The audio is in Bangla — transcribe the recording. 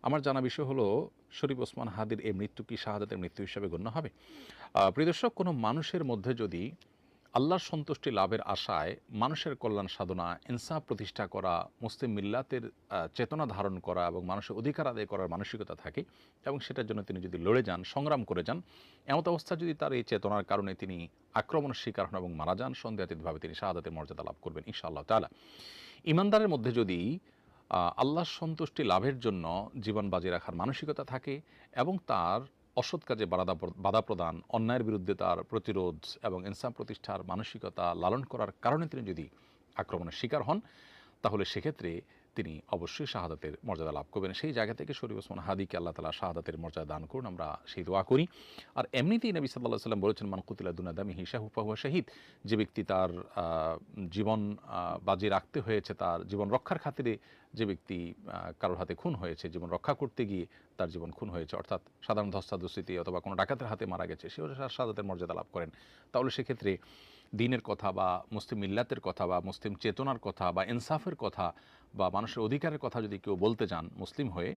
আমার জানা বিষয় হলো শরীফ ওসমান হাদির এই মৃত্যু কি শাহাদাতের মৃত্যু হিসেবে গণ্য হবে? প্রিয় দর্শক, কোনো মানুষের মধ্যে যদি আল্লাহর সন্তুষ্টি লাভের আশায় মানুষের কল্যাণ সাধনা, ইনসাফ প্রতিষ্ঠা করা, মুসলিম মিল্লাতের চেতনা ধারণ করা এবং মানুষের অধিকার আদায় করার মানসিকতা থাকে এবং সেটার জন্য তিনি যদি লড়ে যান, সংগ্রাম করে যান, এমত অবস্থা যদি তার এই চেতনার কারণে তিনি আক্রমণের শিকার হন এবং মারা যান, সন্দেহাতীতভাবে তিনি শাহাদাতের মর্যাদা লাভ করবেন ইনশাআল্লাহ তাআলা। ঈমানদারের মধ্যে যদি আল্লাহর সন্তুষ্টি লাভের জন্য জীবন বাজি রাখার মানসিকতা থাকে এবং তার অসৎ কাজে বাধা প্রদান, অন্যায়ের বিরুদ্ধে তার প্রতিরোধ এবং ইনসাফ প্রতিষ্ঠার মানসিকতা লালন করার কারণে তিনি যদি আক্রমণের শিকার হন, তাহলে সেক্ষেত্রে তিনি অবশ্যই শাহাদাতের মর্যাদা লাভ করবেন। সেই জায়গা থেকে শরীফ ওসমান হাদিকে আল্লাহ তাআলা শাহাদাতের মর্যাদা দান করুন, আমরা সেই দোয়া করি। আর এমনিতেই নবী সাল্লাল্লাহু আলাইহি ওয়াসাল্লাম বলেছেন, মান কুতিলা দুনা দামিহি ফাহুয়া শাহিদ। যে ব্যক্তি তার জীবন বাজি রাখতে হয়েছে, তার জীবন রক্ষার খাতিরে যে ব্যক্তি কারোর হাতে খুন হয়েছে, জীবন রক্ষা করতে গিয়ে তার জীবন খুন হয়েছে, অর্থাৎ সাধারণ ধস্তাধস্তিতে অথবা কোনো ডাকাতের হাতে মারা গেছে, সেও শাহাদাতের মর্যাদা লাভ করেন। তাহলে সেক্ষেত্রে দ্বীনের কথা বা মুসলিম মিল্লাতের কথা বা মুসলিম চেতনার কথা বা ইনসাফের কথা বা মানুষের অধিকারের কথা যদি কেউ বলতে যান মুসলিম হয়ে,